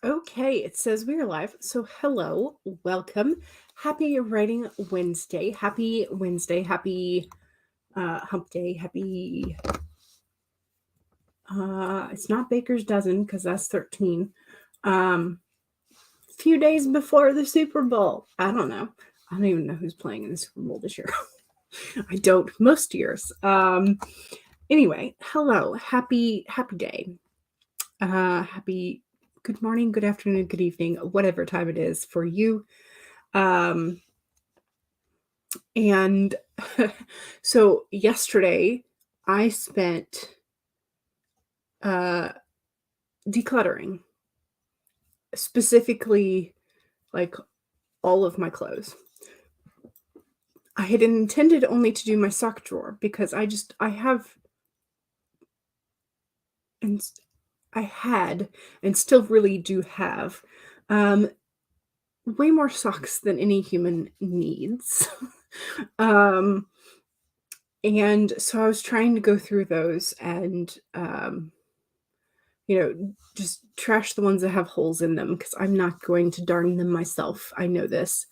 Okay, it says we are live. So, hello, welcome. Happy Writing Wednesday. Happy Wednesday. Happy Hump Day. Happy. It's not Baker's Dozen because that's 13. Few days before the Super Bowl. I don't know. I don't even know who's playing in the Super Bowl this year. I don't most years. Anyway, hello. Happy day. Happy good morning, good afternoon, good evening, whatever time it is for you. And so yesterday I spent decluttering, specifically like all of my clothes. I had intended only to do my sock drawer because I had and still really do have way more socks than any human needs. And so I was trying to go through those and just trash the ones that have holes in them because I'm not going to darn them myself. I know this,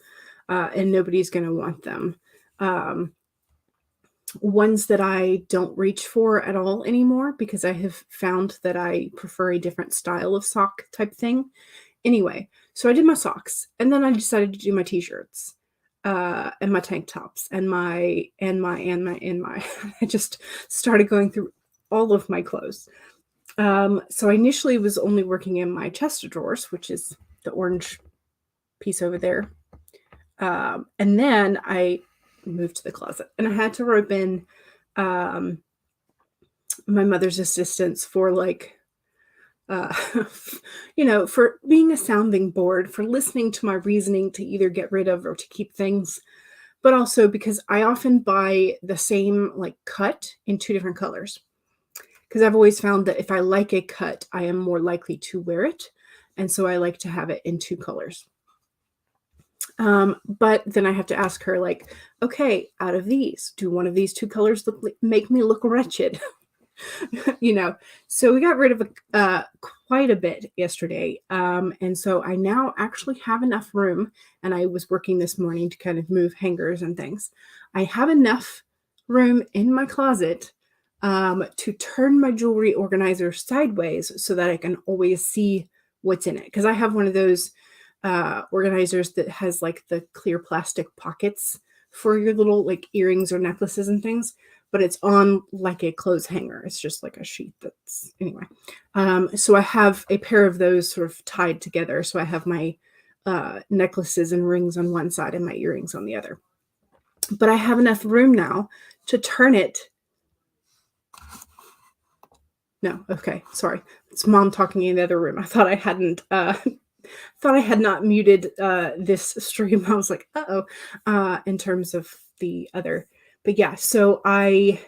and nobody's going to want them. Ones that I don't reach for at all anymore because I have found that I prefer a different style of sock type thing. Anyway, so I did my socks, and then I decided to do my t-shirts, and my tank tops, and my. I just started going through all of my clothes. So I initially was only working in my chest of drawers, which is the orange piece over there. And then I moved to the closet, and I had to rope in my mother's assistance for for being a sounding board, for listening to my reasoning to either get rid of or to keep things, but also because I often buy the same cut in two different colors. Because I've always found that if I like a cut, I am more likely to wear it. And so I like to have it in two colors. But then I have to ask her, okay, out of these, do one of these two colors make me look wretched? So we got rid of quite a bit yesterday. And so I now actually have enough room, and I was working this morning to kind of move hangers and things. I have enough room in my closet to turn my jewelry organizer sideways so that I can always see what's in it. Because I have one of those organizers that has the clear plastic pockets for your little earrings or necklaces and things, but it's on a clothes hanger. It's just a sheet that's anyway. So I have a pair of those sort of tied together. So I have my necklaces and rings on one side and my earrings on the other. But I have enough room now to turn it. No, okay, sorry. It's Mom talking in the other room. I thought I hadn't thought I had not muted this stream. I was like, in terms of the other. But yeah, so I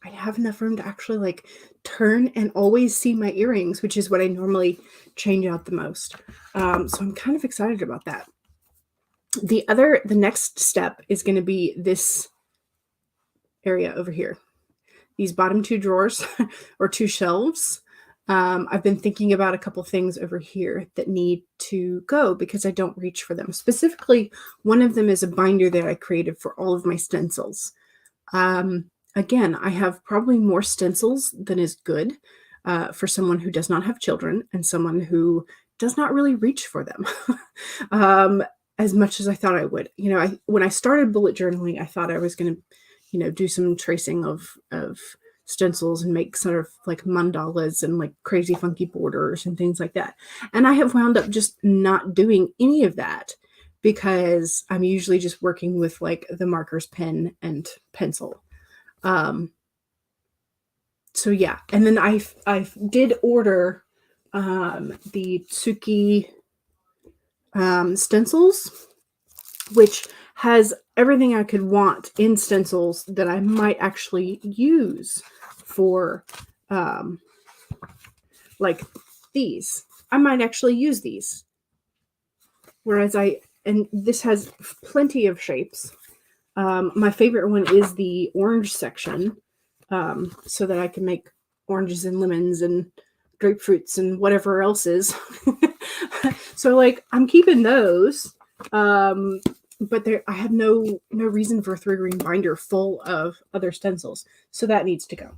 have enough room to actually turn and always see my earrings, which is what I normally change out the most. So I'm kind of excited about that. The next step is going to be this area over here. These bottom two drawers or two shelves. I've been thinking about a couple things over here that need to go because I don't reach for them. Specifically, one of them is a binder that I created for all of my stencils. Again, I have probably more stencils than is good for someone who does not have children and someone who does not really reach for them as much as I thought I would. When I started bullet journaling, I thought I was going to do some tracing of stencils and make sort of mandalas and crazy funky borders and things like that. And I have wound up just not doing any of that because I'm usually just working with the markers, pen, and pencil. So yeah, and then I did order the Tsuki stencils, which has everything I could want in stencils that I might actually use for these. I might actually use these. Whereas and this has plenty of shapes. My favorite one is the orange section, so that I can make oranges and lemons and grapefruits and whatever else is. So like I'm keeping those. But I have no reason for a 3-ring binder full of other stencils. So that needs to go.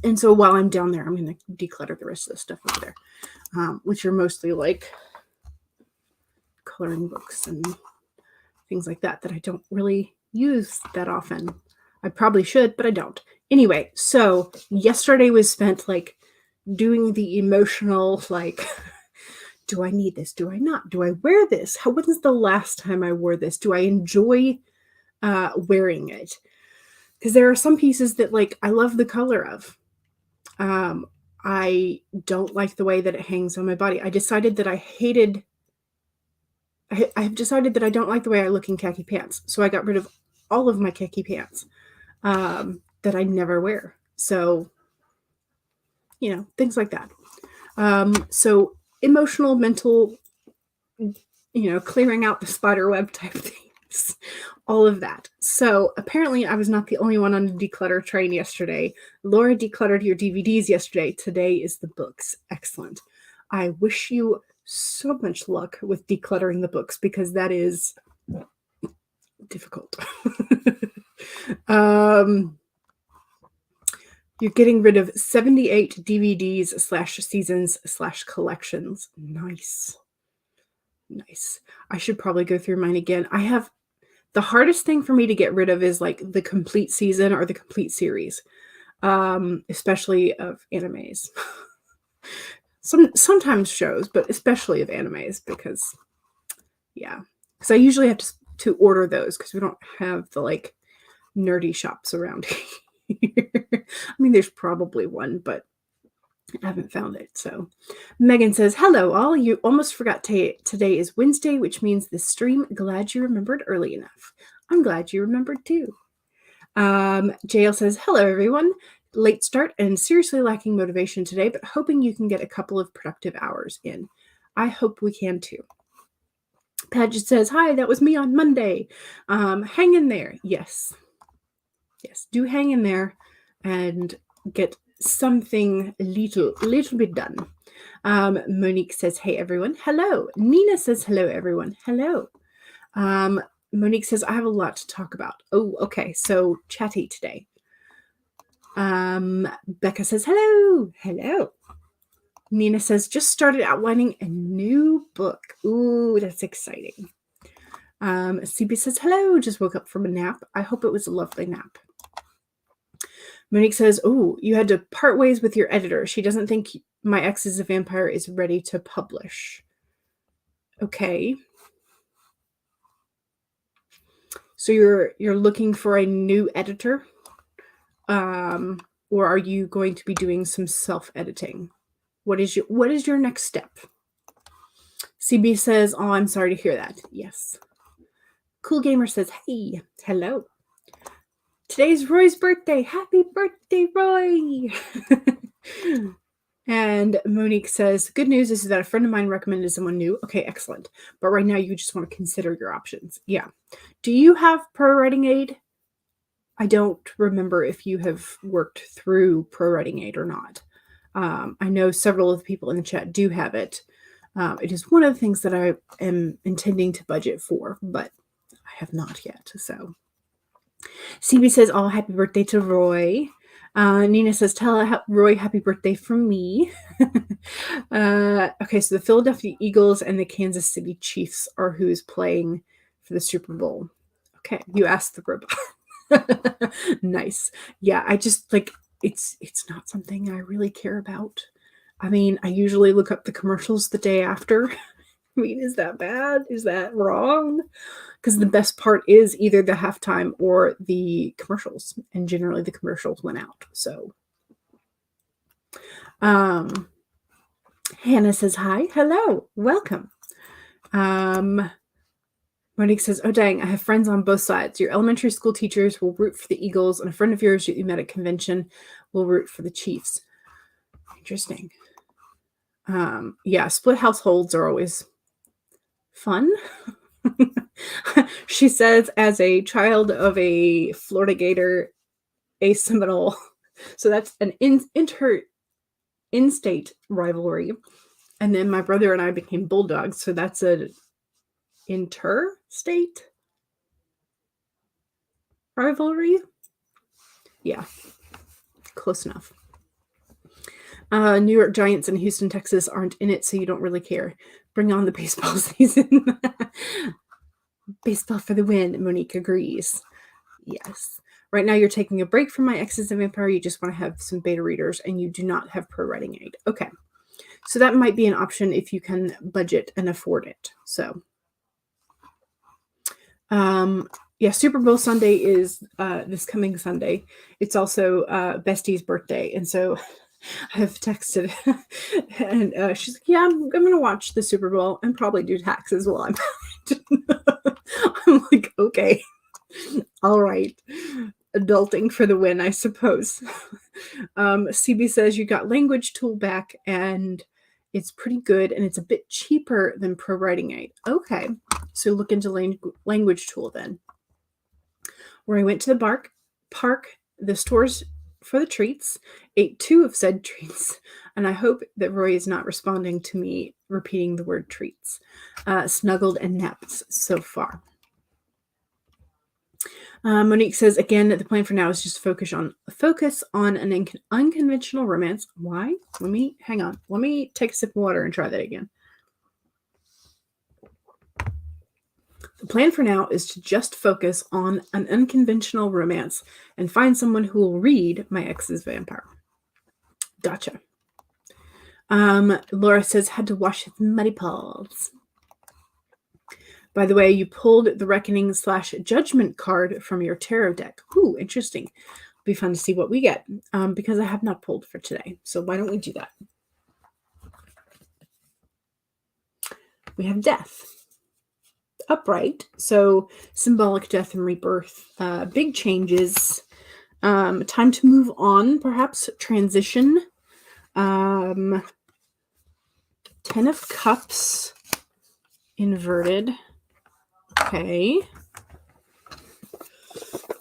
And so while I'm down there, I'm going to declutter the rest of the stuff over there, which are mostly like coloring books and things like that I don't really use that often. I probably should, but I don't. Anyway, so yesterday was spent like doing the emotional, like, do I need this? Do I not? Do I wear this? When was the last time I wore this? Do I enjoy wearing it? Because there are some pieces that like I love the color of. I don't like the way that it hangs on my body. I decided that I've decided that I don't like the way I look in khaki pants. So I got rid of all of my khaki pants that I never wear. So, you know, things like that. So emotional, mental, you know, clearing out the spider web type things, all of that. So apparently I was not the only one on the declutter train yesterday. Laura decluttered your DVDs yesterday. Today is the books. Excellent. I wish you so much luck with decluttering the books because that is difficult. You're getting rid of 78 DVDs / seasons / collections. Nice. Nice. I should probably go through mine again. The hardest thing for me to get rid of is like the complete season or the complete series, especially of animes. Sometimes shows, but especially of animes because, yeah. Because I usually have to order those because we don't have the like nerdy shops around here. I mean, there's probably one, but I haven't found it. So Megan says, hello all. You almost forgot today is Wednesday, which means the stream. Glad you remembered early enough. I'm glad you remembered too. JL says, hello everyone. Late start and seriously lacking motivation today, but hoping you can get a couple of productive hours in. I hope we can too. Paget says, hi, that was me on Monday. Hang in there. Yes, do hang in there and get something little bit done. Monique says, hey everyone. Hello. Nina says, hello everyone. Hello. Monique says, I have a lot to talk about. Oh, okay. So chatty today. Becca says, hello. Hello. Nina says, just started outlining a new book. Ooh, that's exciting. CB says, hello. Just woke up from a nap. I hope it was a lovely nap. Monique says, oh, you had to part ways with your editor. She doesn't think My Ex is a Vampire is ready to publish. Okay. So you're looking for a new editor? Or are you going to be doing some self-editing? What is your next step? CB says, oh, I'm sorry to hear that. Yes. Cool Gamer says, hey, hello. Today's Roy's birthday. Happy birthday, Roy. And Monique says, good news is that a friend of mine recommended someone new. Okay, excellent. But right now you just want to consider your options. Yeah. Do you have Pro Writing Aid? I don't remember if you have worked through Pro Writing Aid or not. I know several of the people in the chat do have it. It is one of the things that I am intending to budget for, but I have not yet. So CB says, oh, happy birthday to Roy. Nina says, tell Roy happy birthday from me. Okay, so the Philadelphia Eagles and the Kansas City Chiefs are who's playing for the Super Bowl. Okay, you asked the robot. Nice. Yeah, I just like it's not something I really care about. I mean, I usually look up the commercials the day after. I mean, is that bad? Is that wrong? Because the best part is either the halftime or the commercials, and generally the commercials went out. So, Hannah says hi, hello, welcome. Monique says, oh dang, I have friends on both sides. Your elementary school teachers will root for the Eagles, and a friend of yours that you met at convention will root for the Chiefs. Interesting. Yeah, split households are always fun. She says, as a child of a Florida Gator, a Seminole. So that's an in-state rivalry. And then my brother and I became bulldogs. So that's an interstate rivalry. Yeah, close enough. New York Giants and Houston, Texas aren't in it, so you don't really care. Bring on the baseball season. Baseball for the win, Monique agrees. Yes. Right now you're taking a break from My Exes and Vampire. You just want to have some beta readers, and you do not have pro writing aid. Okay. So that might be an option if you can budget and afford it. So, yeah, Super Bowl Sunday is this coming Sunday. It's also Bestie's birthday. And so I have texted and she's like, yeah, I'm going to watch the Super Bowl and probably do taxes while I'm I'm like, okay, all right. Adulting for the win, I suppose. CB says you got language tool back and it's pretty good and it's a bit cheaper than Pro Writing Aid. Okay, so look into language tool then. Where I went to the park, the stores for the treats, ate 2 of said treats, and I hope that Roy is not responding to me repeating the word treats. Snuggled and naps so far. Monique says, again, the plan for now is just focus on an unconventional romance. Why? Hang on. Let me take a sip of water and try that again. The plan for now is to just focus on an unconventional romance and find someone who will read My Ex's Vampire. Gotcha. Laura says, had to wash his muddy paws. By the way, you pulled the Reckoning / Judgment card from your tarot deck. Ooh, interesting. It'll be fun to see what we get because I have not pulled for today. So why don't we do that? We have Death. Upright. So symbolic death and rebirth. Big changes. Time to move on, perhaps. Transition. 10 of Cups. Inverted. Okay.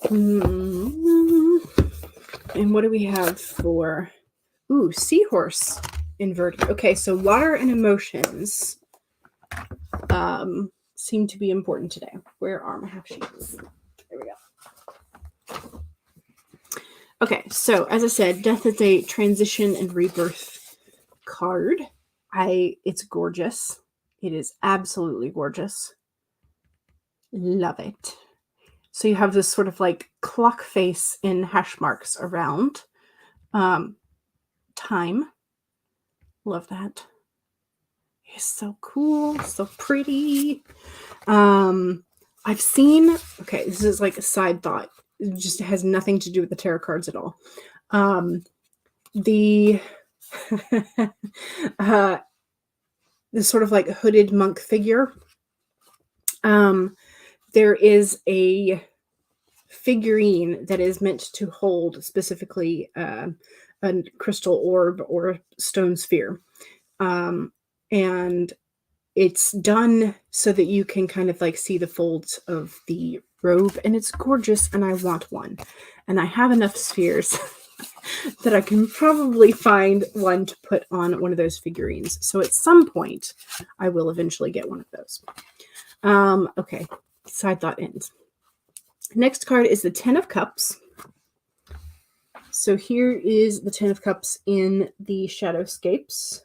And what do we have for... Ooh, Seahorse inverted. Okay, so water and emotions seem to be important today. Where are my half sheets? There we go. Okay, so as I said, Death is a transition and rebirth card. It's gorgeous. It is absolutely gorgeous. Love it. So you have this sort of like clock face in hash marks around time. Love that. It's so cool, so pretty. I've seen, okay, this is like a side thought. It just has nothing to do with the tarot cards at all. The sort of like hooded monk figure. There is a figurine that is meant to hold specifically a crystal orb or stone sphere. And it's done so that you can kind of like see the folds of the robe, and it's gorgeous, and I want one. And I have enough spheres that I can probably find one to put on one of those figurines. So at some point, I will eventually get one of those. Okay, side thought ends. Next card is the 10 of Cups. So here is the 10 of Cups in the Shadowscapes.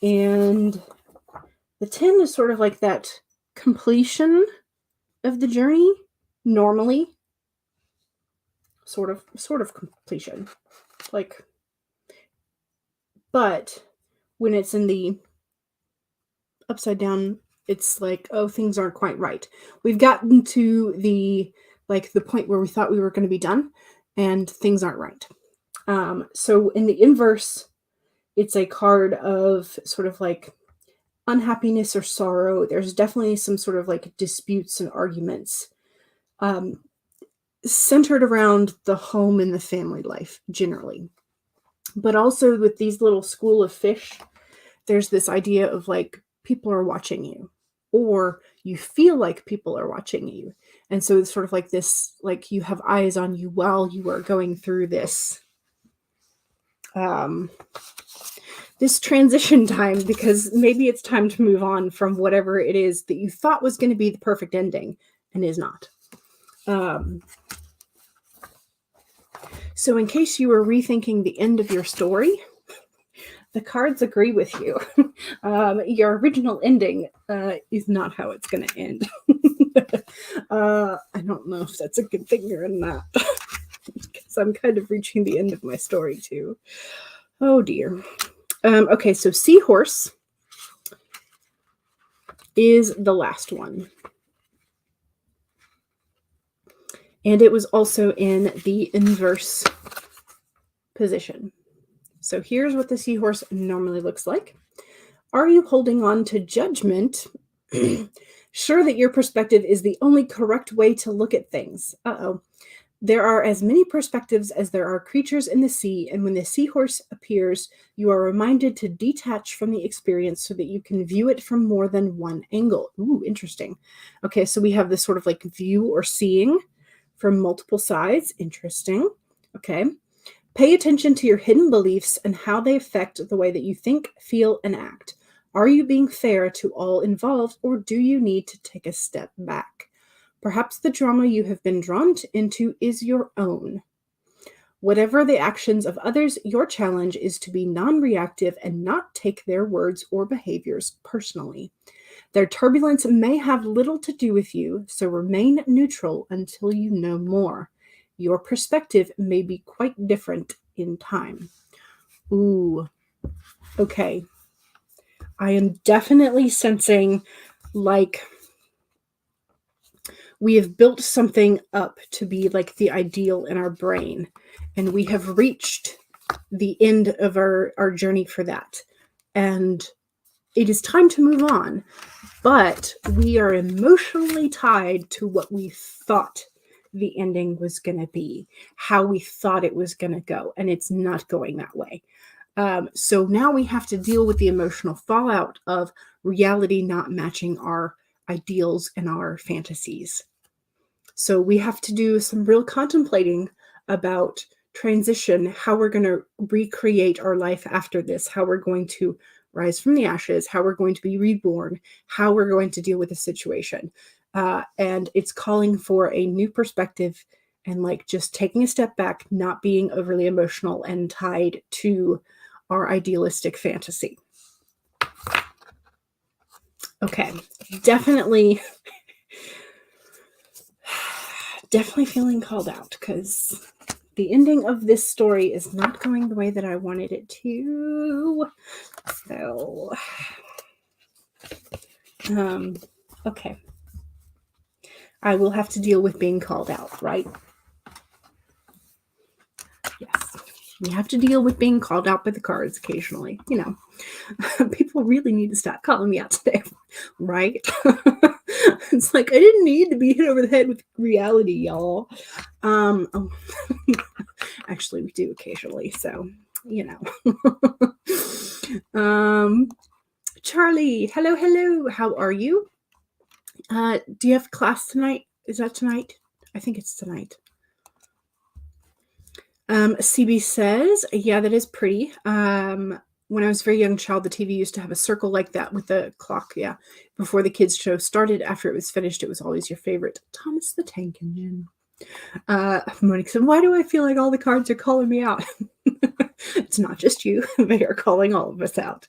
And the 10 is sort of like that completion of the journey, normally. Sort of completion. Like, but when it's in the upside down, it's like, oh, things aren't quite right. We've gotten to the point where we thought we were going to be done, and things aren't right. So in the inverse, it's a card of sort of like unhappiness or sorrow. There's definitely some sort of like disputes and arguments centered around the home and the family life generally. But also with these little school of fish, there's this idea of like people are watching you, or you feel like people are watching you. And so it's sort of like this, like you have eyes on you while you are going through this this transition time, because maybe it's time to move on from whatever it is that you thought was going to be the perfect ending and is not. So in case you were rethinking the end of your story, the cards agree with you. Your original ending is not how it's going to end. I don't know if that's a good thing or not, because I'm kind of reaching the end of my story too. Oh dear. Okay, so seahorse is the last one. And it was also in the inverse position. So here's what the seahorse normally looks like. Are you holding on to judgment, sure that your perspective is the only correct way to look at things? Uh-oh. There are as many perspectives as there are creatures in the sea, and when the seahorse appears, you are reminded to detach from the experience so that you can view it from more than one angle. Ooh, interesting. Okay, so we have this sort of like view or seeing from multiple sides. Interesting. Okay. Pay attention to your hidden beliefs and how they affect the way that you think, feel, and act. Are you being fair to all involved, or do you need to take a step back? Perhaps the drama you have been drawn into is your own. Whatever the actions of others, your challenge is to be non-reactive and not take their words or behaviors personally. Their turbulence may have little to do with you, so remain neutral until you know more. Your perspective may be quite different in time. Ooh, okay. I am definitely sensing like we have built something up to be like the ideal in our brain, and we have reached the end of our journey for that. And it is time to move on, but we are emotionally tied to what we thought the ending was going to be, how we thought it was going to go, and it's not going that way. So now we have to deal with the emotional fallout of reality not matching our ideals and our fantasies. So we have to do some real contemplating about transition, how we're going to recreate our life after this, how we're going to rise from the ashes, how we're going to be reborn, how we're going to deal with the situation. And it's calling for a new perspective and like just taking a step back, not being overly emotional and tied to our idealistic fantasy. Okay, definitely feeling called out because the ending of this story is not going the way that I wanted it to. So, okay. I will have to deal with being called out, right? Yes. You have to deal with being called out by the cards occasionally. You know, people really need to stop calling me out today, right? It's like, I didn't need to be hit over the head with reality, y'all. Actually, we do occasionally, so, you know. Charlie, hello. How are you? Do you have class tonight? Is that tonight? I think it's tonight. CB says, yeah, that is pretty. When I was a very young child, the TV used to have a circle like that with the clock. Yeah. Before the kids' show started, after it was finished, it was always your favorite. Thomas the Tank Engine. Monique said, why do I feel like all the cards are calling me out? It's not just you. They are calling all of us out.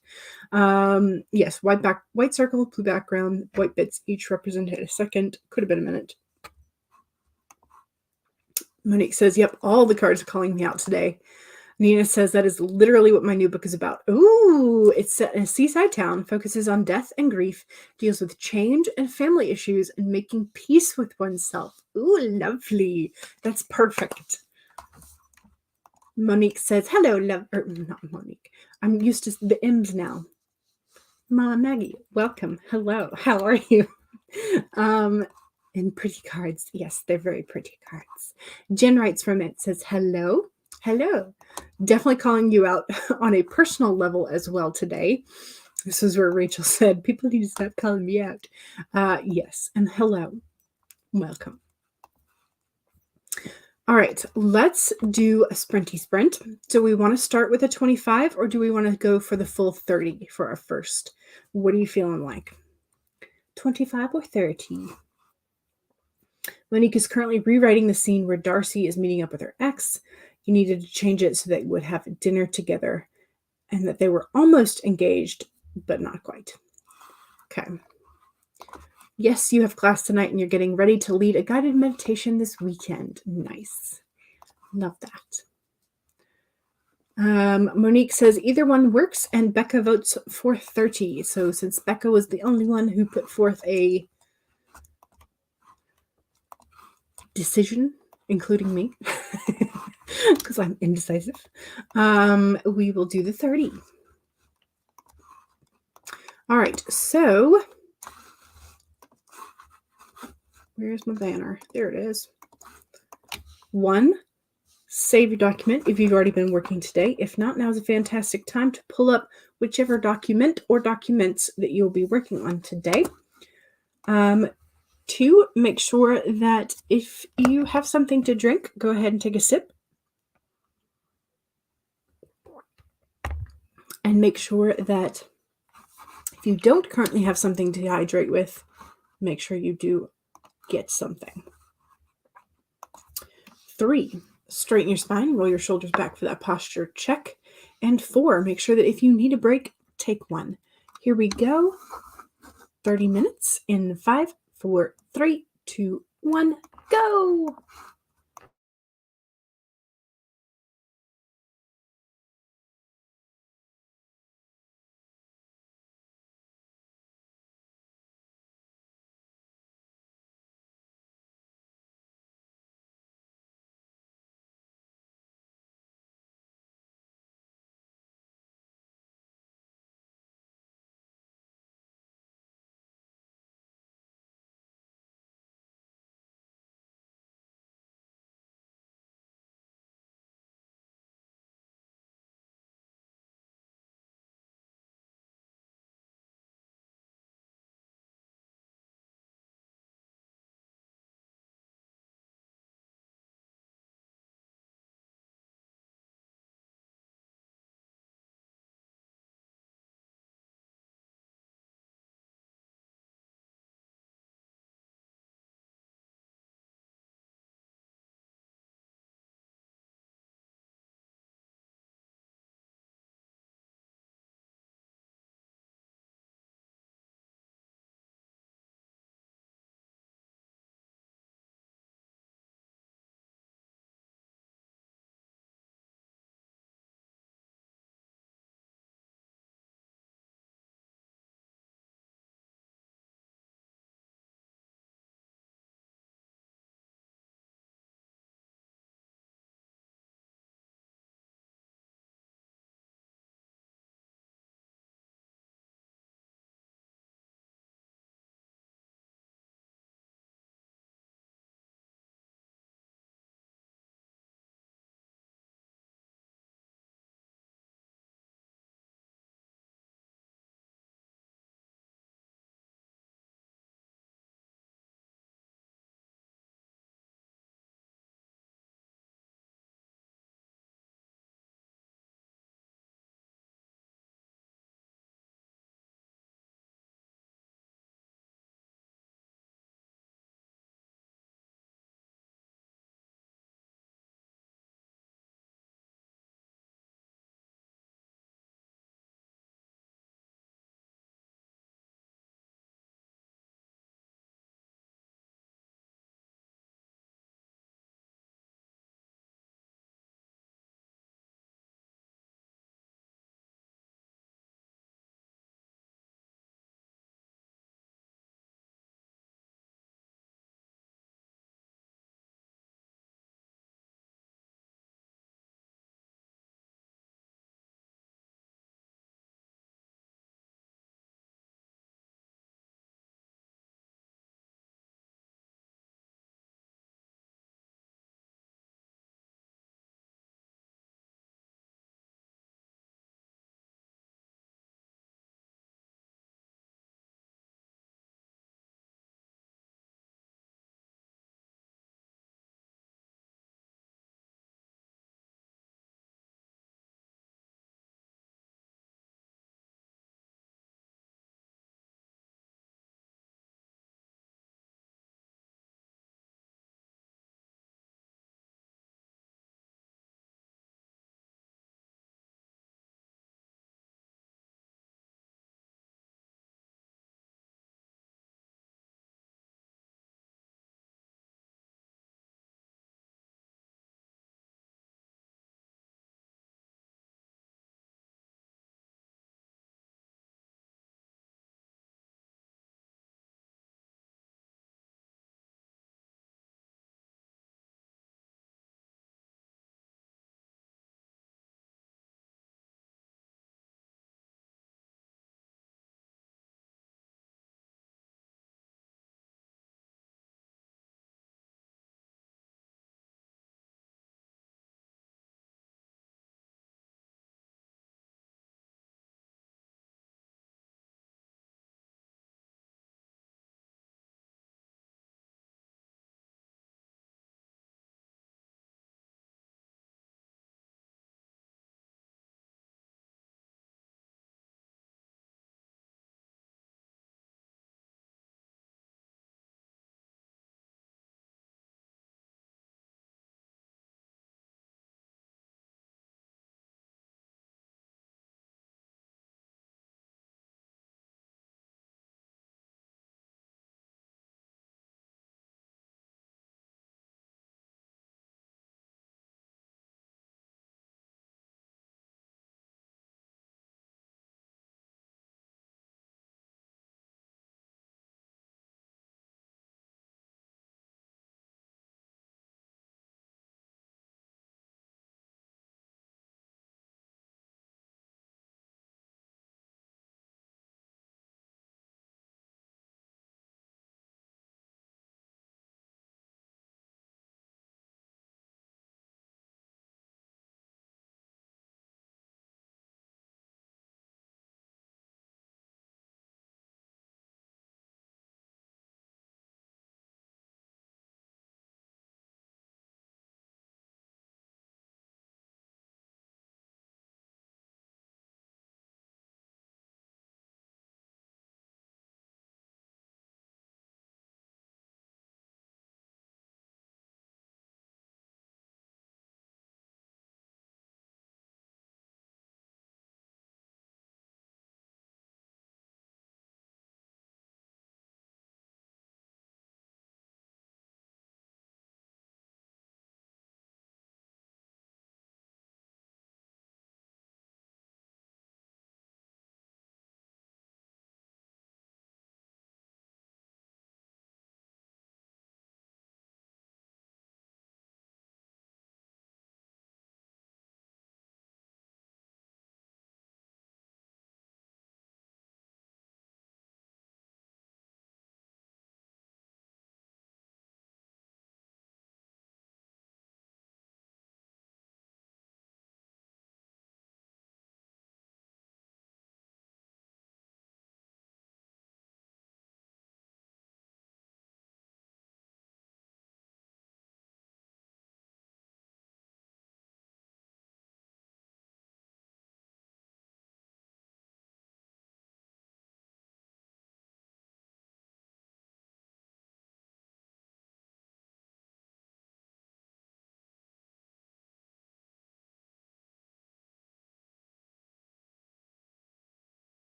Yes, white circle, blue background, white bits, each represented a second. Could have been a minute. Monique says, yep, all the cards are calling me out today. Nina says that is literally what my new book is about. Ooh, it's set in a seaside town, focuses on death and grief, deals with change and family issues, and making peace with oneself. Ooh, lovely. That's perfect. Monique says, hello, not Monique. I'm used to the M's now. Mama Maggie, welcome. Hello, how are you? And pretty cards. Yes, they're very pretty cards. Jen writes from it, says, hello. Definitely calling you out on a personal level as well today. This is where Rachel said, people need to stop calling me out. Yes, and hello. Welcome. All right, let's do a sprinty sprint. Do we want to start with a 25 or do we want to go for the full 30 for our first? What are you feeling like? 25 or 30? Monique is currently rewriting the scene where Darcy is meeting up with her ex. You needed to change it so they would have dinner together and that they were almost engaged, but not quite. Okay. Yes, you have class tonight and you're getting ready to lead a guided meditation this weekend. Nice. Love that. Monique says either one works and Becca votes for 30. So since Becca was the only one who put forth a decision, including me, because I'm indecisive, we will do the 30. All right, so where's my banner? There it is. 1, save your document if you've already been working today. If not, now is a fantastic time to pull up whichever document or documents that you'll be working on today. 2, make sure that if you have something to drink, go ahead and take a sip. And make sure that if you don't currently have something to hydrate with, make sure you do get something. 3, straighten your spine, roll your shoulders back for that posture check. And 4, make sure that if you need a break, take one. Here we go. 30 minutes in 5, 4, 3, 2, 1, go!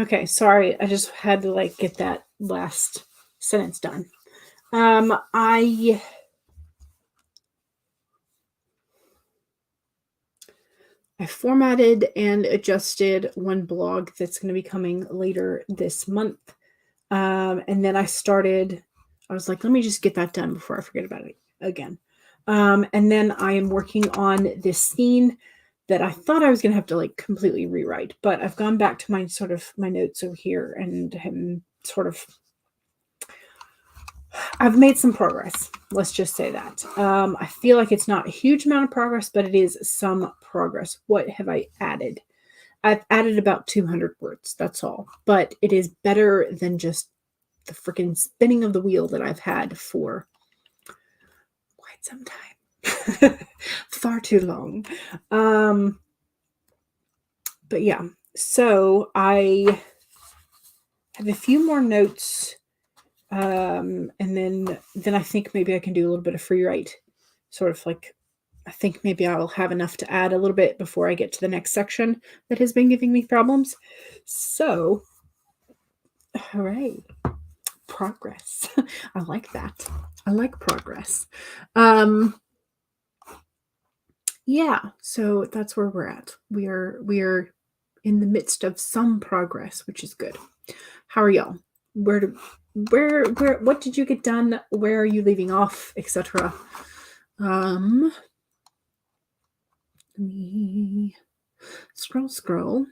Okay, sorry. I just had to like get that last sentence done. I formatted and adjusted one blog that's going to be coming later this month. And then I was like, let me just get that done before I forget about it again. And then I am working on this scene that I thought I was going to have to like completely rewrite, but I've gone back to my notes over here and I've made some progress. Let's just say that. I feel like it's not a huge amount of progress, but it is some progress. What have I added? I've added about 200 words. That's all. But it is better than just the freaking spinning of the wheel that I've had for quite some time. Far too long. But yeah, so I have a few more notes. And then I think maybe I can do a little bit of free write. Sort of like, I think maybe I'll have enough to add a little bit before I get to the next section that has been giving me problems. So, hooray. Progress. I like that. I like progress. Yeah, so that's where we're at. We are in the midst of some progress, which is good. How are y'all? What did you get done? Where are you leaving off, etc.? Let me scroll.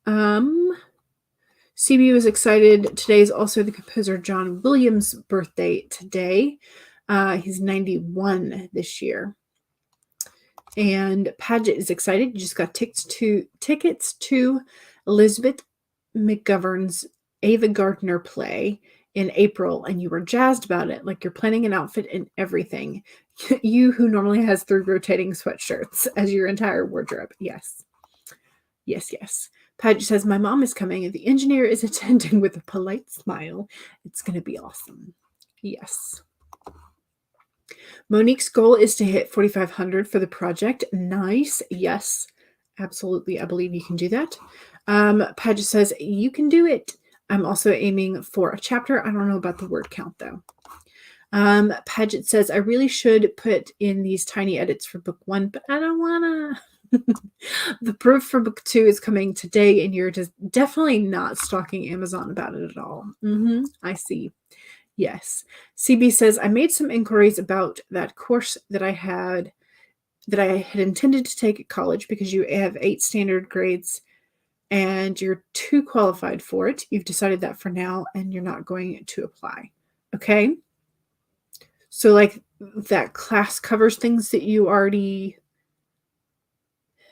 CB was excited. Today is also the composer John Williams' birthday today. He's 91 this year. And Paget is excited. You just got tickets to Elizabeth McGovern's Ava Gardner play in April, and you were jazzed about it, like you're planning an outfit and everything. You who normally has 3 rotating sweatshirts as your entire wardrobe. Yes. Paget says, my mom is coming and the engineer is attending with a polite smile. It's going to be awesome. Yes. Monique's goal is to hit 4,500 for the project. Nice. Yes, absolutely. I believe you can do that. Paget says, you can do it. I'm also aiming for a chapter. I don't know about the word count, though. Paget says, I really should put in these tiny edits for book 1, but I don't want to. The proof for book 2 is coming today, and you're just definitely not stalking Amazon about it at all. I see. Yes. CB says, I made some inquiries about that course that I had intended to take at college because you have 8 standard grades and you're too qualified for it. You've decided that for now and you're not going to apply. Okay. So like that class covers things that you already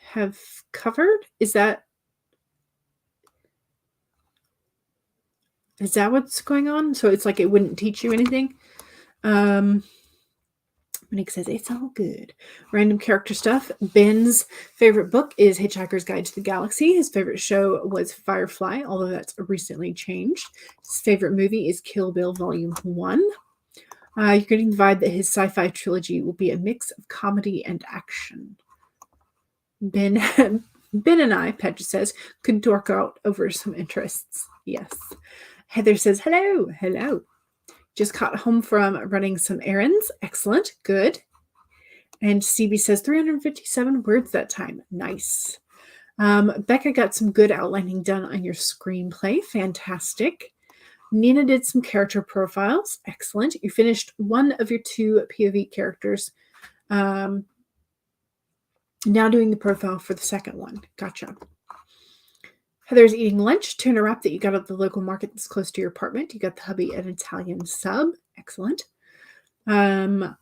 have covered? Is that what's going on? So it's like it wouldn't teach you anything. Monique says it's all good. Random character stuff. Ben's favorite book is Hitchhiker's Guide to the Galaxy. His favorite show was Firefly, although that's recently changed. His favorite movie is Kill Bill Volume 1. You're getting the vibe that his sci-fi trilogy will be a mix of comedy and action. Ben and I, Paget says, could dork out over some interests. Yes. Heather says, hello. Just got home from running some errands. Excellent. Good. And CB says 357 words that time. Nice. Becca got some good outlining done on your screenplay. Fantastic. Nina did some character profiles. Excellent. You finished one of your 2 POV characters. Now doing the profile for the second one. Gotcha. Heather's eating lunch. Tuna wrap that you got at the local market that's close to your apartment. You got the hubby an Italian sub. Excellent. I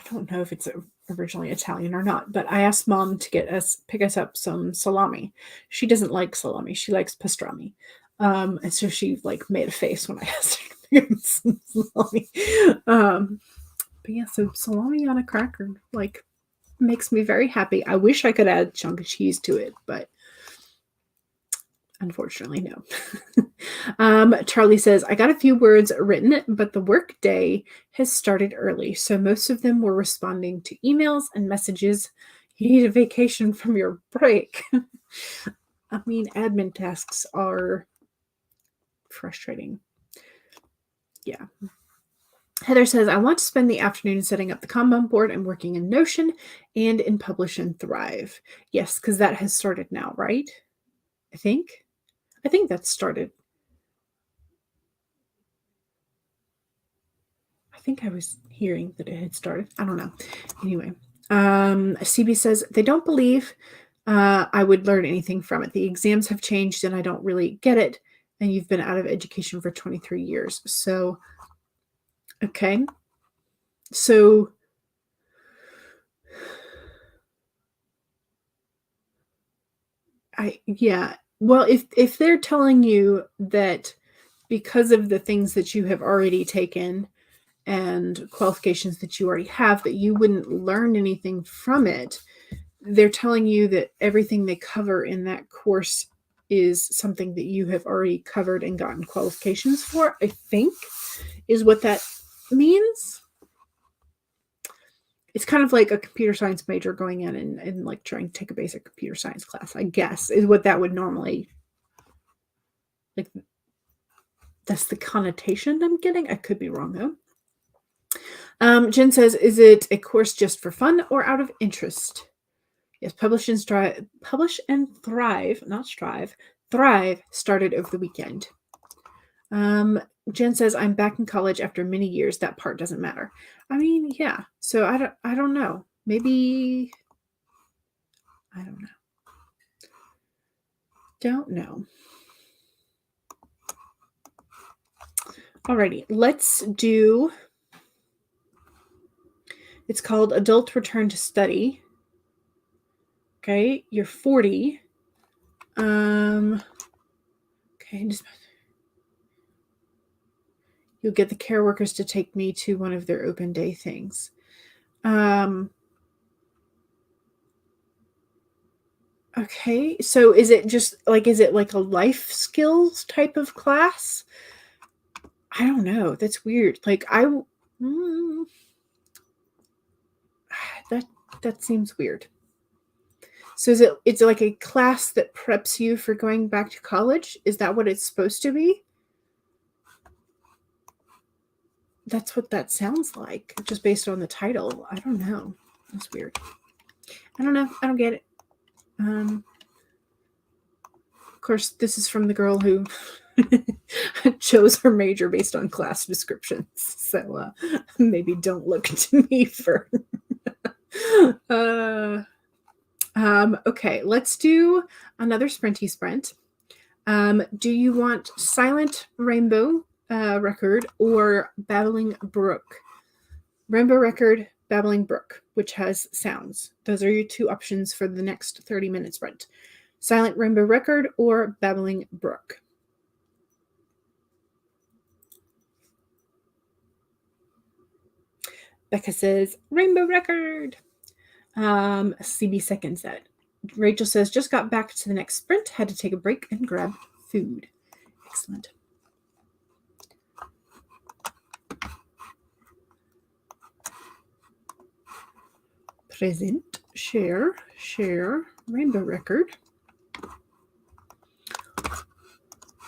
don't know if it's originally Italian or not, but I asked Mom to pick us up some salami. She doesn't like salami. She likes pastrami. And so she like made a face when I asked her to pick up some salami. But yeah, so salami on a cracker, like, makes me very happy. I wish I could add a chunk of cheese to it, but unfortunately, no. Charlie says, I got a few words written, but the work day has started early, so most of them were responding to emails and messages. You need a vacation from your break. I mean, admin tasks are frustrating. Yeah. Heather says, I want to spend the afternoon setting up the Kanban board and working in Notion and in Publish and Thrive. Yes, because that has started now, right? I think that's started. I think I was hearing that it had started. I don't know. Anyway, CB says, they don't believe I would learn anything from it. The exams have changed and I don't really get it. And you've been out of education for 23 years. So, okay. So, well, if they're telling you that because of the things that you have already taken and qualifications that you already have, that you wouldn't learn anything from it, they're telling you that everything they cover in that course is something that you have already covered and gotten qualifications for, I think, is what that means. It's kind of like a computer science major going in and like trying to take a basic computer science class, I guess, is what that would normally, like, that's the connotation I'm getting. I could be wrong, though. Jen says, is it a course just for fun or out of interest? Yes, Publish and Thrive, not Strive, Thrive started over the weekend. Jen says, I'm back in college after many years. That part doesn't matter. I mean, yeah. So I don't know. Maybe, I don't know. Don't know. Alrighty, let's do, it's called Adult Return to Study. Okay, you're 40. Okay, you'll get the care workers to take me to one of their open day things. Okay, so is it like a life skills type of class? I don't know. That's weird. Like that seems weird. So it's like a class that preps you for going back to college? Is that what it's supposed to be? That's what that sounds like, just based on the title. I don't know. That's weird. I don't know. I don't get it. Of course, this is from the girl who chose her major based on class descriptions. So maybe don't look to me for. Okay, let's do another sprinty sprint. Do you want Silent Rainbow Record or Babbling Brook? Rainbow Record, Babbling Brook, which has sounds. Those are your two options for the next 30-minute sprint. Silent Rainbow Record or Babbling Brook. Becca says, Rainbow Record. CB seconds that. Rachel says, just got back to the next sprint, had to take a break and grab food. Excellent. Present, share, Rainbow Record.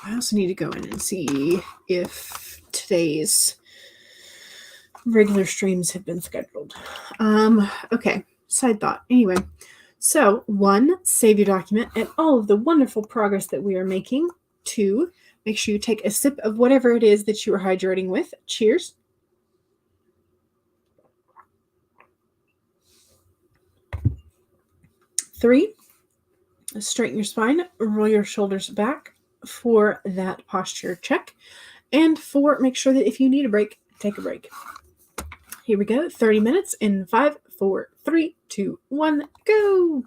I also need to go in and see if today's regular streams have been scheduled. Okay, side thought. Anyway, so 1, save your document and all of the wonderful progress that we are making. 2, make sure you take a sip of whatever it is that you are hydrating with. Cheers. 3, straighten your spine, roll your shoulders back for that posture check. And 4, make sure that if you need a break, take a break. Here we go. 30 minutes in 5, 4, 3, 2, 1, go.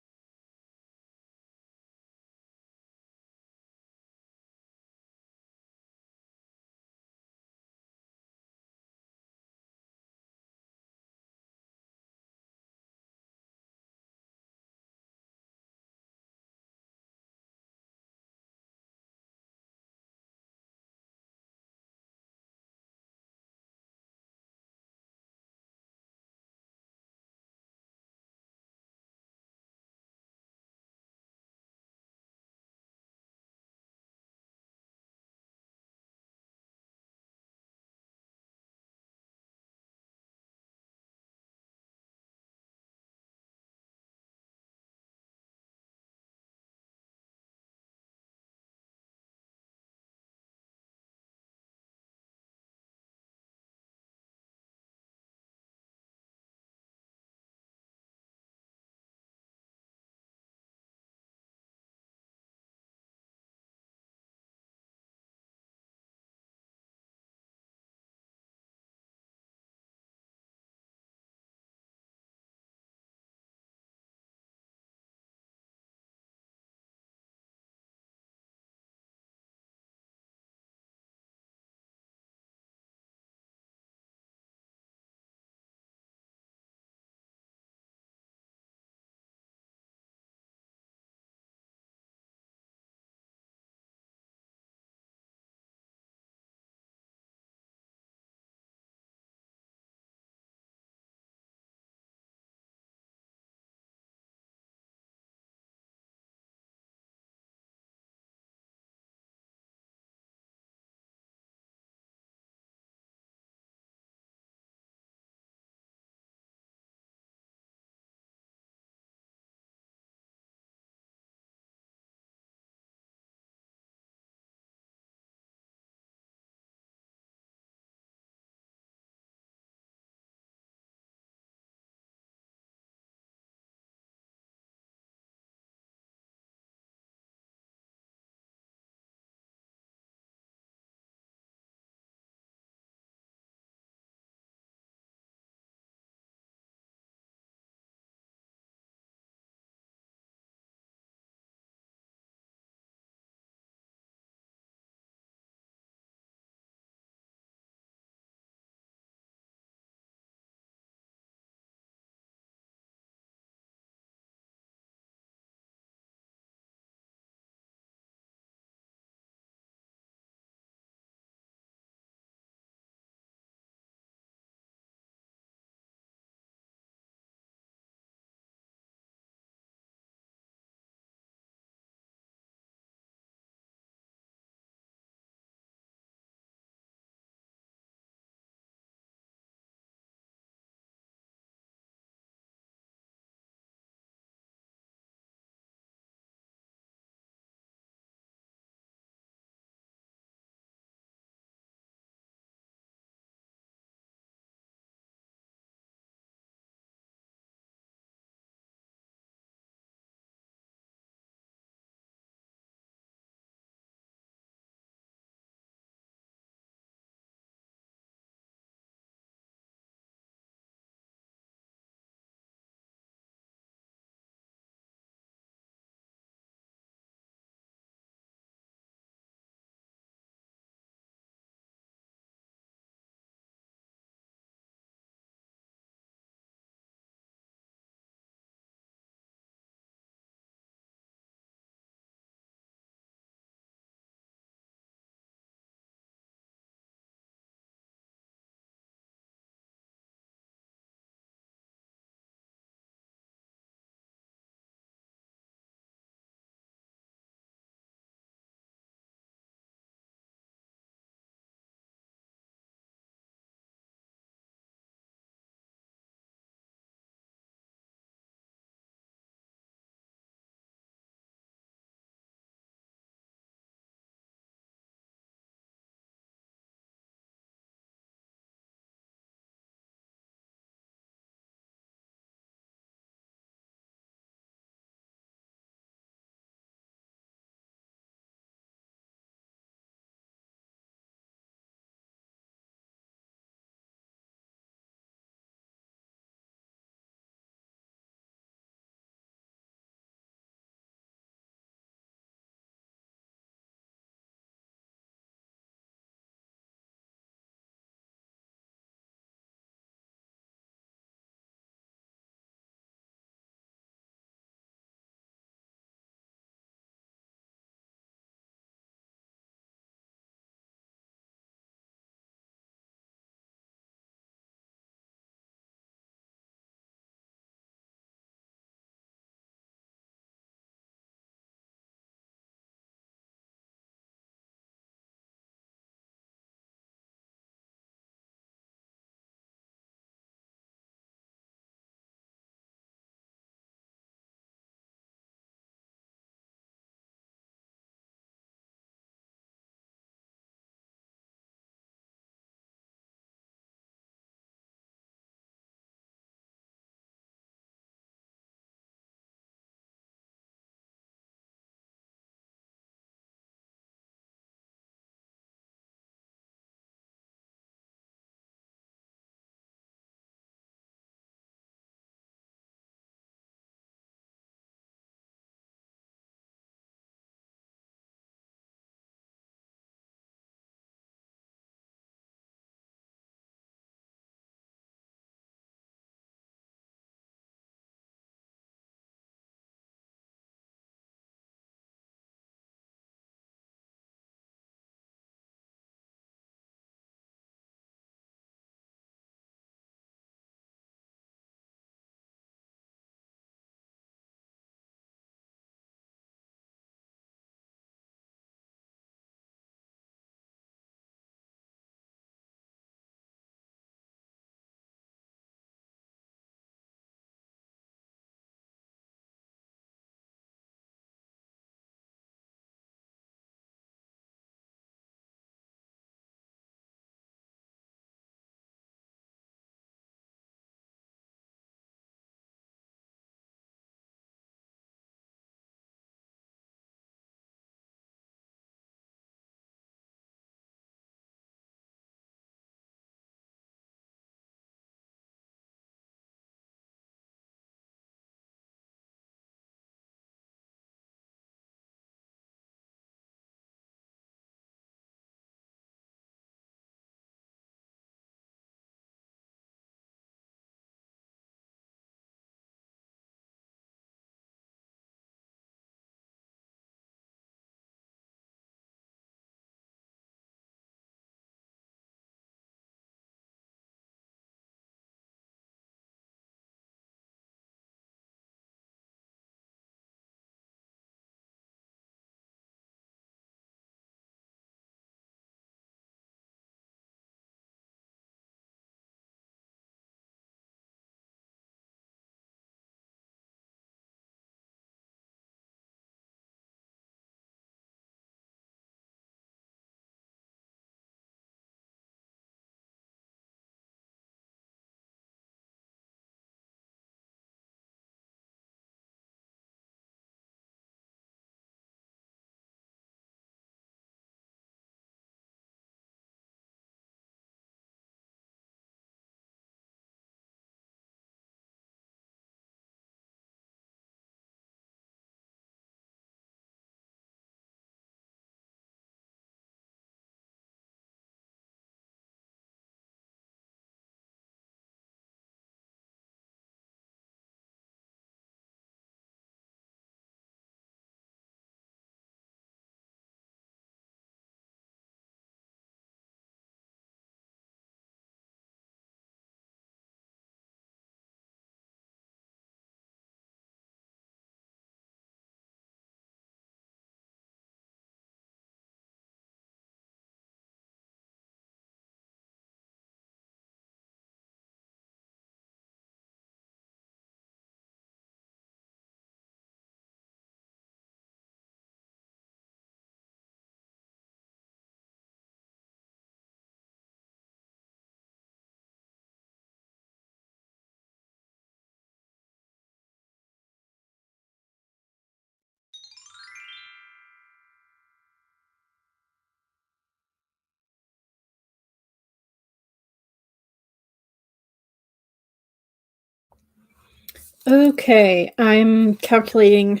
Okay, I'm calculating,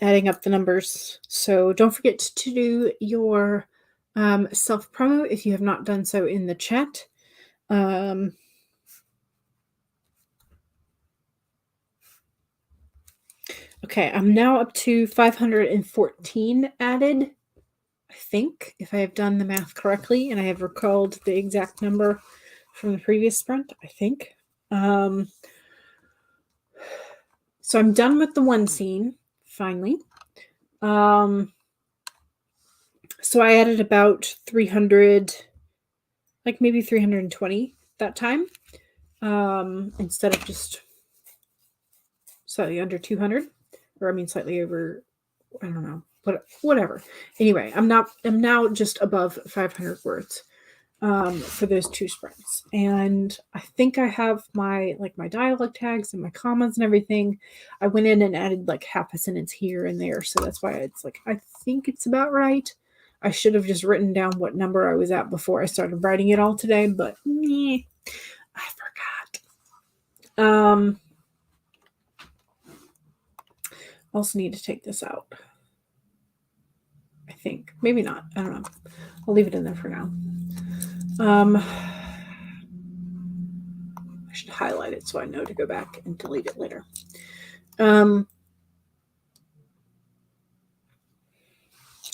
adding up the numbers. So don't forget to do your self-promo if you have not done so in the chat. Okay, I'm now up to 514 added, I think, if I have done the math correctly, and I have recalled the exact number from the previous sprint, I think. So I'm done with the one scene, finally. So I added about 300, like maybe 320 that time, instead of just slightly under 200, or I mean slightly over, I don't know, but whatever. Anyway, I'm now just above 500 words for those two sprints, and I think I have my dialogue tags and my commas and everything. I went in and added like half a sentence here and there, so that's why it's like I think it's about right. I should have just written down what number I was at before I started writing it all today, but I forgot. Also need to take this out. I think. Maybe not. I don't know. I'll leave it in there for now. I should highlight it so I know to go back and delete it later.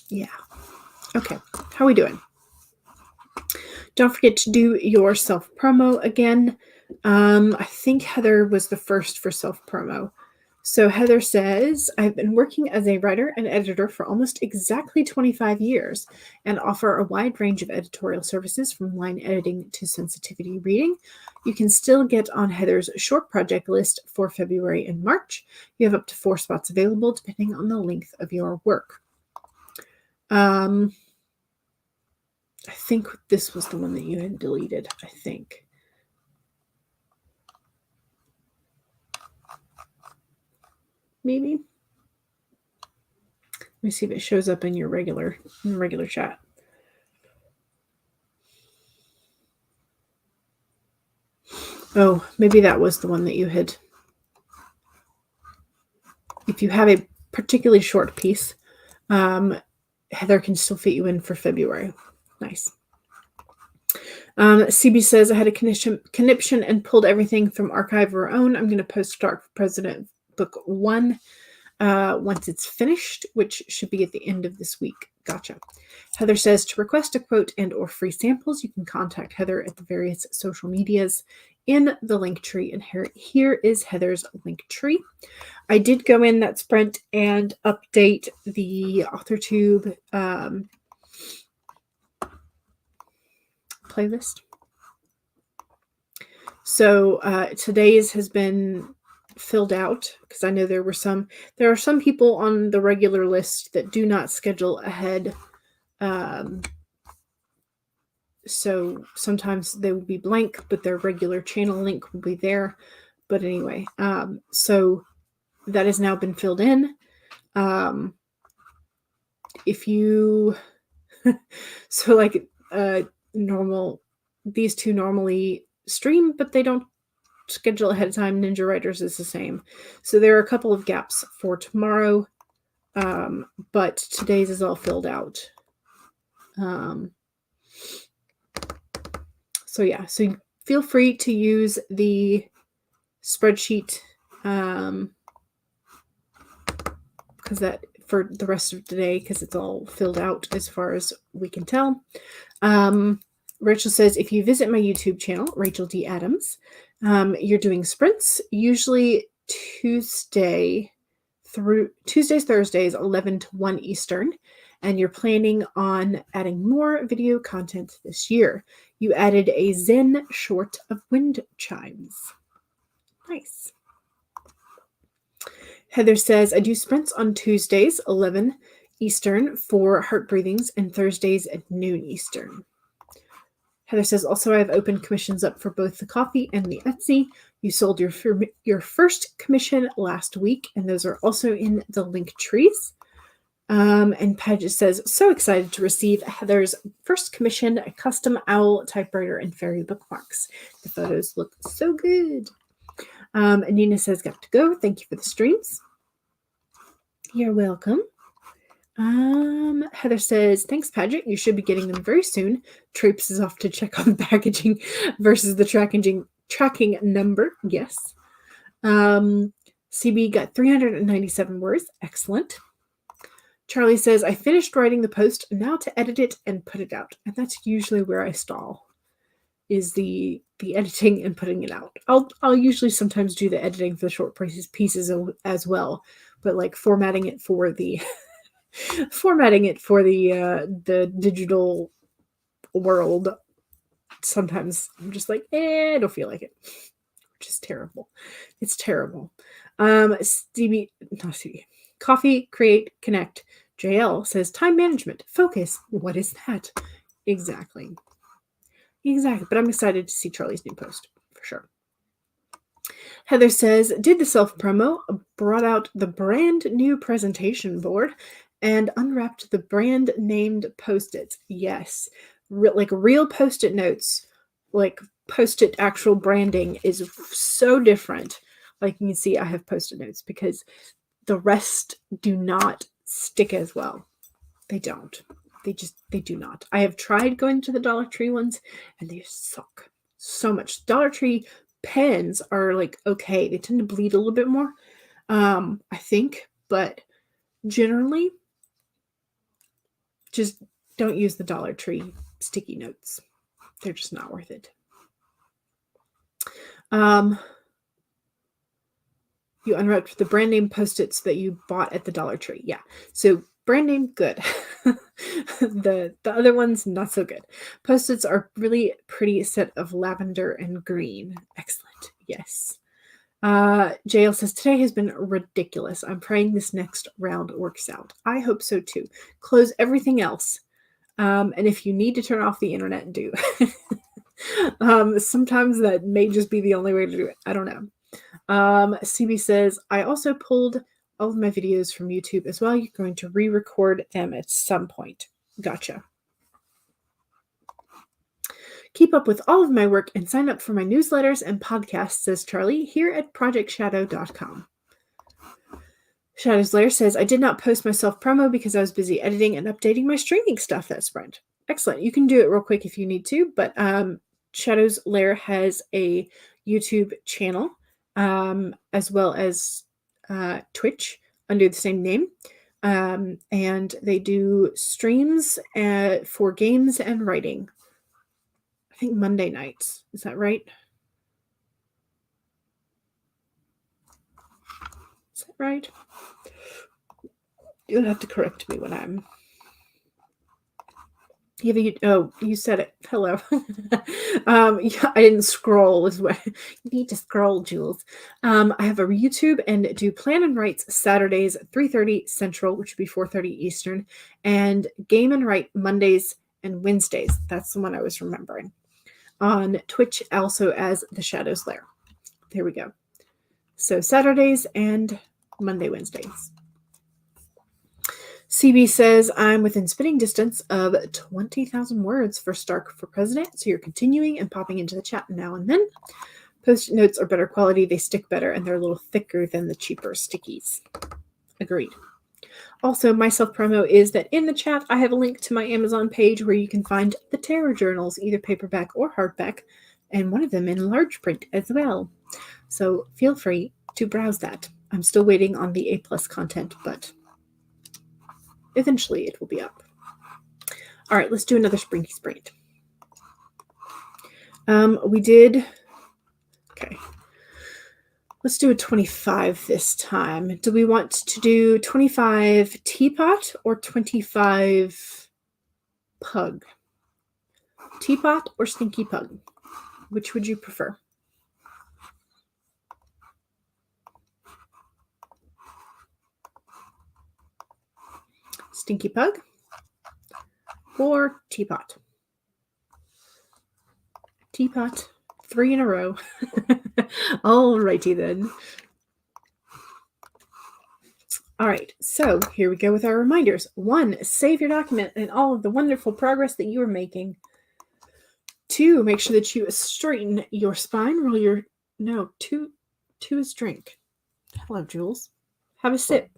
Yeah. Okay. How are we doing? Don't forget to do your self-promo again. I think Heather was the first for self-promo. So Heather says, I've been working as a writer and editor for almost exactly 25 years and offer a wide range of editorial services from line editing to sensitivity reading. You can still get on Heather's short project list for February and March. You have up to 4 spots available depending on the length of your work. I think this was the one that you had deleted, I think. Maybe. Let me see if it shows up in your regular chat. Oh, maybe that was the one that you had. If you have a particularly short piece, Heather can still fit you in for February. Nice. CB says, I had a conniption and pulled everything from archive of our own. I'm going to post Dark President Book 1 once it's finished, which should be at the end of this week. Gotcha. Heather says, to request a quote and or free samples, you can contact Heather at the various social medias in the link tree. And here is Heather's link tree. I did go in that sprint and update the AuthorTube playlist. So today's has been filled out because I know there are some people on the regular list that do not schedule ahead. So sometimes they will be blank, but their regular channel link will be there. But anyway, so that has now been filled in. If you so like normal, these two normally stream, but they don't schedule ahead of time. Ninja Writers is the same. So there are a couple of gaps for tomorrow, but today's is all filled out. So yeah, so feel free to use the spreadsheet because that for the rest of today, because it's all filled out as far as we can tell. Rachel says, if you visit my YouTube channel, Rachel D. Adams, you're doing sprints, usually Thursdays, Thursdays, 11 to 1 Eastern, and you're planning on adding more video content this year. You added a Zen short of wind chimes. Nice. Heather says, I do sprints on Tuesdays, 11 Eastern for heart breathings and Thursdays at noon Eastern. Heather says, also I have opened commissions up for both the coffee and the Etsy. You sold your first commission last week, and those are also in the link trees. And Paget says, so excited to receive Heather's first commission, a custom owl typewriter and fairy bookmarks. The photos look so good. And Nina says, got to go. Thank you for the streams. You're welcome. Heather says, thanks, Paget. You should be getting them very soon. Trapes is off to check on packaging versus the tracking number. Yes. CB got 397 words. Excellent. Charlie says, I finished writing the post, now to edit it and put it out. And that's usually where I stall, is the editing and putting it out. I'll usually sometimes do the editing for the short pieces as well, but like formatting it for the digital world, sometimes I'm just like, I don't feel like it, which is terrible. It's terrible. Coffee, create, connect. JL says, time management, focus. What is that? Exactly. But I'm excited to see Charlie's new post, for sure. Heather says, did the self-promo, brought out the brand new presentation board, and unwrapped the brand-named Post-its. Yes. Like real Post-it notes, like Post-it actual branding is so different. Like you can see I have Post-it notes because the rest do not stick as well. They don't. They do not. I have tried going to the Dollar Tree ones and they suck so much. Dollar Tree pens are like, okay, they tend to bleed a little bit more, I think, but generally just don't use the Dollar Tree sticky notes. They're just not worth it. You unwrapped the brand name Post-its that you bought at the Dollar Tree. Yeah. So brand name, good. The other ones, not so good. Post-its are really pretty set of lavender and green. Excellent. Yes. JL says, today has been ridiculous. I'm praying this next round works out. I hope so too. Close everything else. And if you need to turn off the internet, do. Sometimes that may just be the only way to do it. I don't know. CB says, I also pulled all of my videos from YouTube as well. You're going to re-record them at some point. Gotcha. Keep up with all of my work and sign up for my newsletters and podcasts, says Charlie, here at projectshadow.com. Shadow's Lair says, I did not post my self-promo because I was busy editing and updating my streaming stuff that sprint. Excellent. You can do it real quick if you need to, but Shadow's Lair has a YouTube channel as well as Twitch under the same name. And they do streams for games and writing. I think Monday nights. Is that right? Is that right? You'll have to correct me when I'm... you said it. Hello. I didn't scroll as well. You need to scroll, Jules. I have a YouTube and do Plan and Writes Saturdays at 3:30 Central, which would be 4:30 Eastern, and Game and Write Mondays and Wednesdays. That's the one I was remembering. On Twitch, also as The Shadow's Lair. There we go. So Saturdays and Wednesdays. CB says, I'm within spitting distance of 20,000 words for Stark for President, so you're continuing and popping into the chat now and then. Post-it notes are better quality, they stick better, and they're a little thicker than the cheaper stickies. Agreed. Also, my self-promo is that in the chat, I have a link to my Amazon page where you can find the Terror Journals, either paperback or hardback, and one of them in large print as well. So feel free to browse that. I'm still waiting on the A+ content, but eventually it will be up. All right, let's do another Springy Sprint. We did... Okay. Let's do a 25 this time. Do we want to do 25 teapot or 25 pug? Teapot or stinky pug? Which would you prefer? Stinky pug or teapot? Teapot. 3 in a row. Alrighty then. All right, so here we go with our reminders. 1, save your document and all of the wonderful progress that you are making. 2, make sure that you straighten your spine. Roll your... No, 2... 2 is drink. Hello, Jules. Have a sip.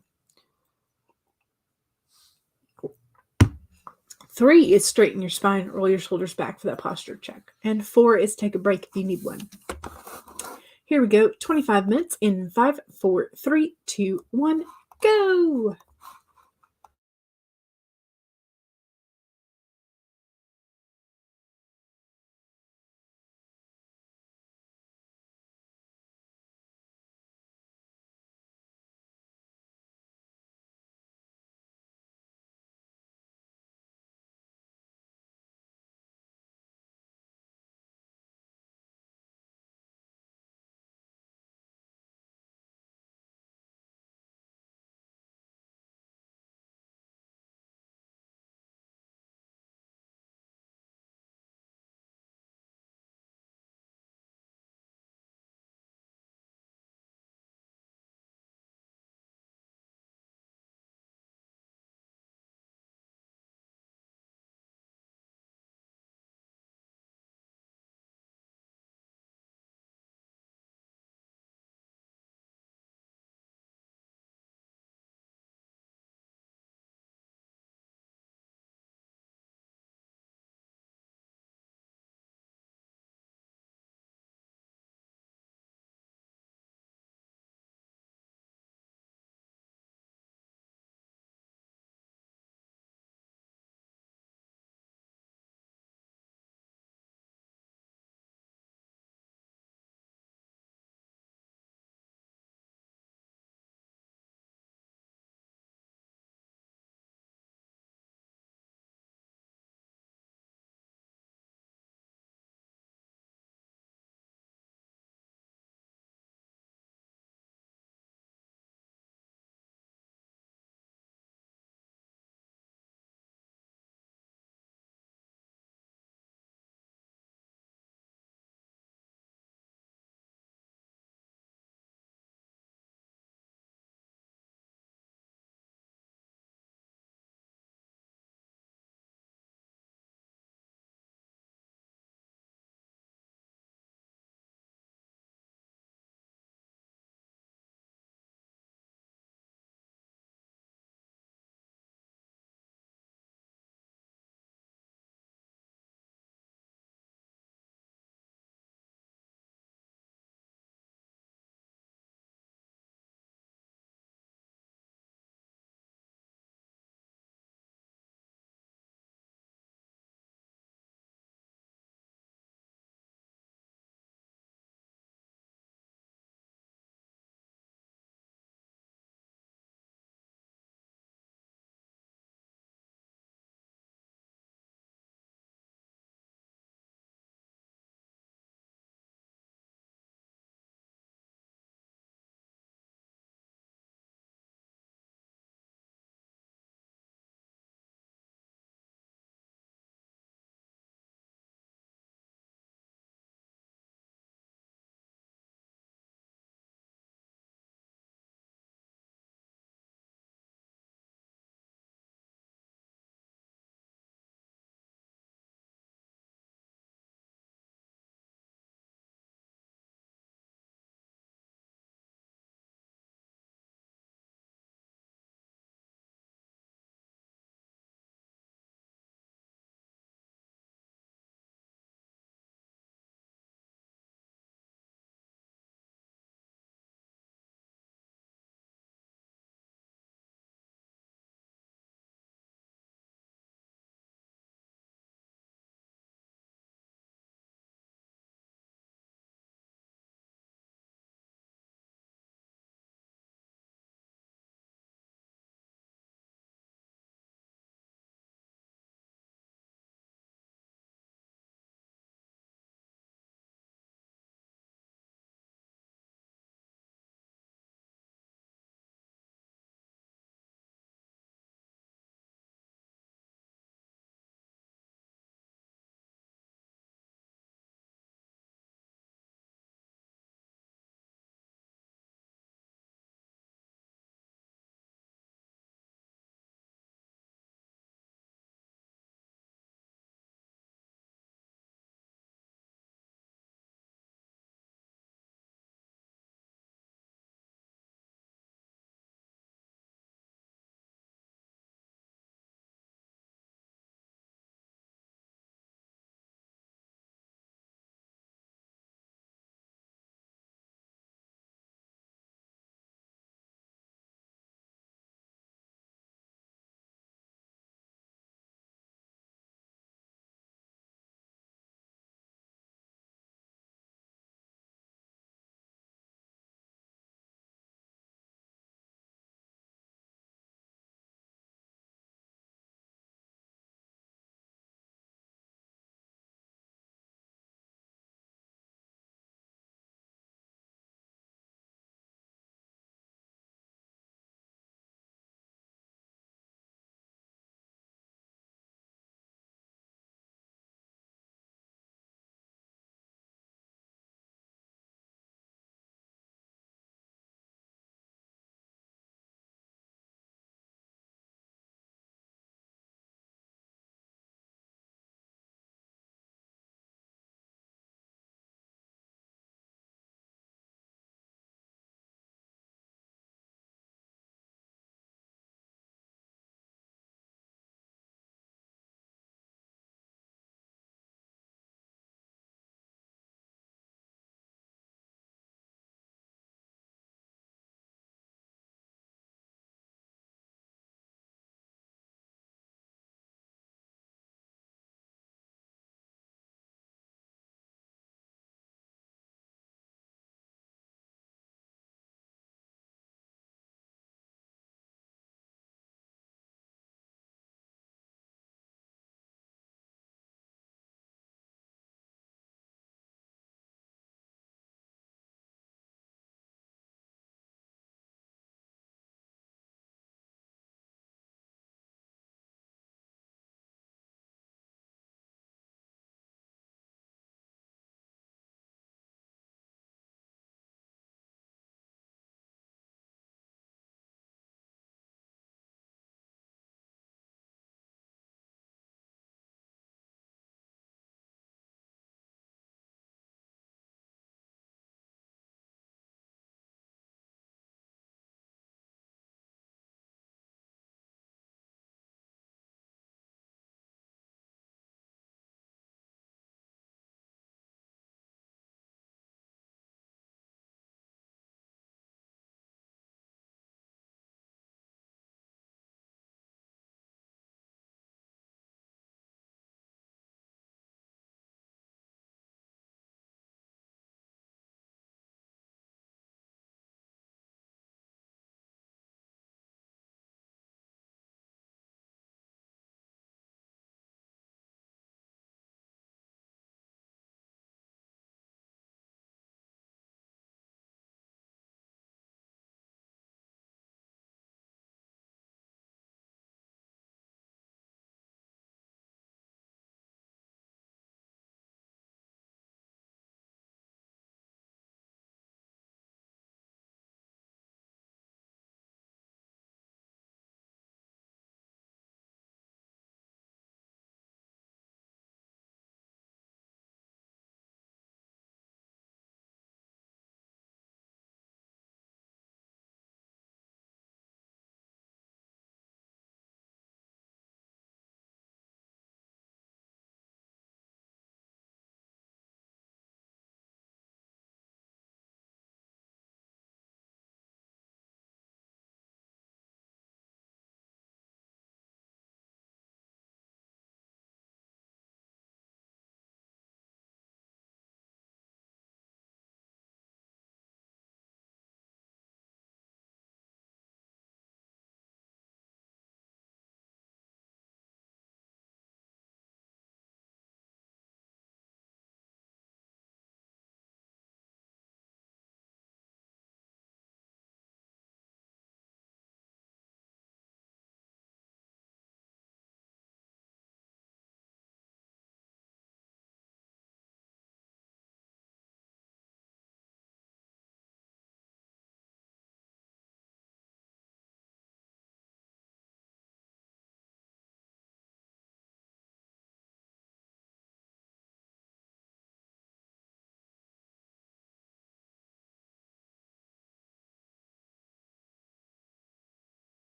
3 is straighten your spine, roll your shoulders back for that posture check. And 4 is take a break if you need one. Here we go. 25 minutes in 5, 4, 3, 2, 1, go!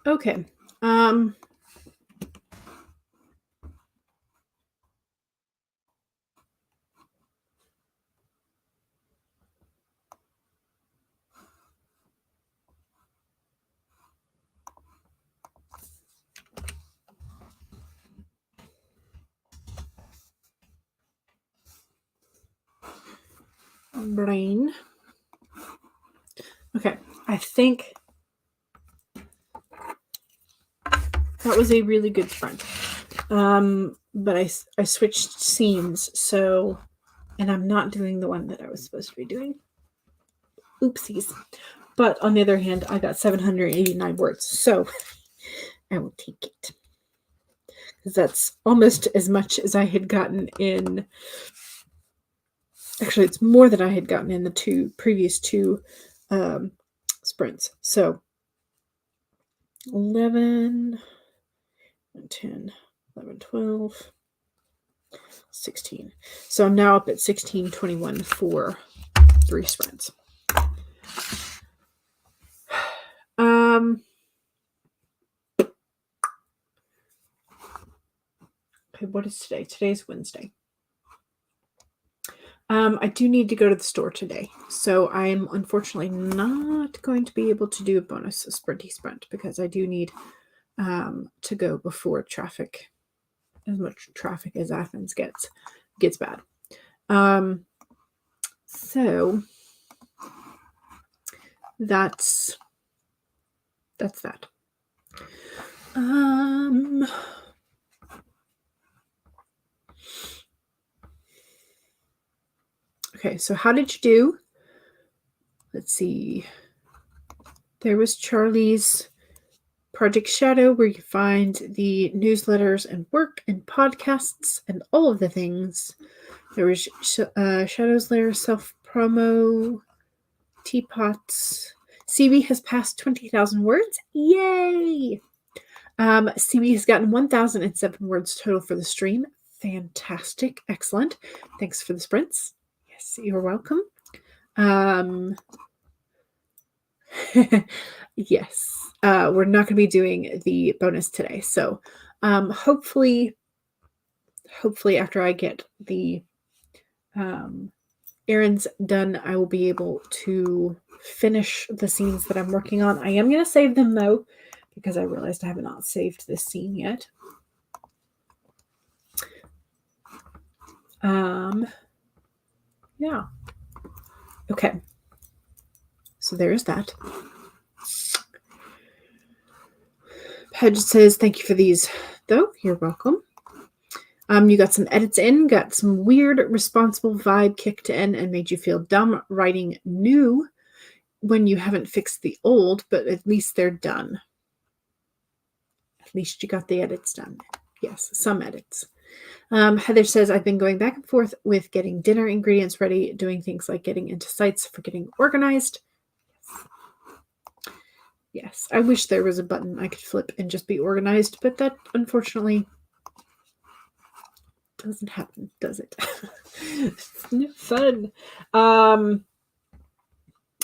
Okay. Brain. Okay. I think that was a really good sprint. But I switched scenes, so, and I'm not doing the one that I was supposed to be doing. Oopsies. But on the other hand, I got 789 words, so I will take it. Because that's almost as much as I had gotten in. Actually, it's more than I had gotten in the previous two sprints. So 11, 10, 11, 12, 16. So I'm now up at 1621 for 3 sprints. Okay, what is today? Today's Wednesday. I do need to go to the store today, so I'm unfortunately not going to be able to do a bonus sprinty sprint because I do need to go before traffic, as much traffic as Athens gets bad. So that's that. Okay, so how did you do? Let's see. There was Charlie's Project Shadow, where you find the newsletters and work and podcasts and all of the things. There was Shadow's Lair self-promo, teapots. CB has passed 20,000 words. Yay! CB has gotten 1,007 words total for the stream. Fantastic. Excellent. Thanks for the sprints. Yes, you're welcome. Yes. We're not going to be doing the bonus today. So hopefully after I get the errands done, I will be able to finish the scenes that I'm working on. I am going to save them though, because I realized I have not saved this scene yet. Yeah. Okay. So there's that. Pedge says, thank you for these, though. You're welcome. You got some edits in, got some weird, responsible vibe kicked in, and made you feel dumb writing new when you haven't fixed the old, but at least they're done. At least you got the edits done. Yes, some edits. Heather says, I've been going back and forth with getting dinner ingredients ready, doing things like getting into sites for getting organized. Yes, I wish there was a button I could flip and just be organized, but that unfortunately doesn't happen, does it? It's fun.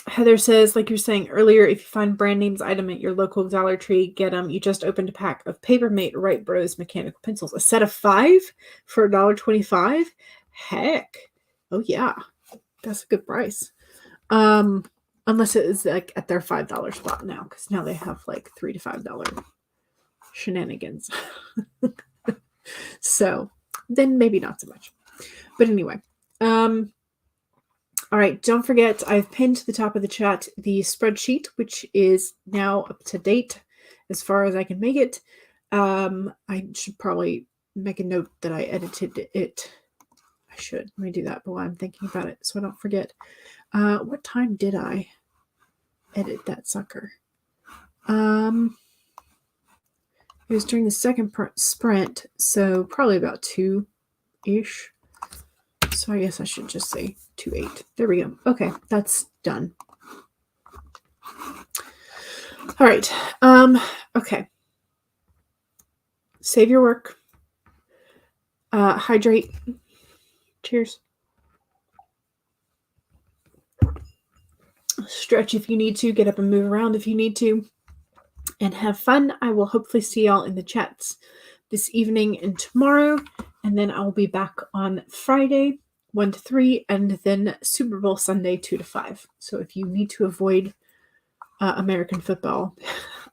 Heather says, like you were saying earlier, if you find brand names item at your local Dollar Tree, get them. You just opened a pack of Papermate Wright Bros mechanical pencils. A set of 5 for $1.25? Heck. Oh, yeah. That's a good price. Unless it is like at their $5 spot now, because now they have like $3 to $5 shenanigans. So then maybe not so much. But anyway, all right, don't forget, I've pinned to the top of the chat the spreadsheet, which is now up to date as far as I can make it. I should probably make a note that I edited it. I should. Let me do that while I'm thinking about it so I don't forget. What time did I edit that sucker? It was during the second sprint, so probably about 2-ish. So I guess I should just say 2:08. There we go. Okay, that's done. All right. Okay. Save your work. Hydrate. Cheers. Stretch if you need to. Get up and move around if you need to. and have fun. I will hopefully see y'all in the chats this evening and tomorrow, and then I'll be back on Friday 1 to 3, and then Super Bowl Sunday 2 to 5. So if you need to avoid American football,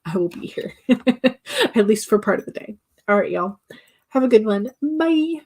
I will be here, at least for part of the day. All right, y'all. Have a good one. Bye.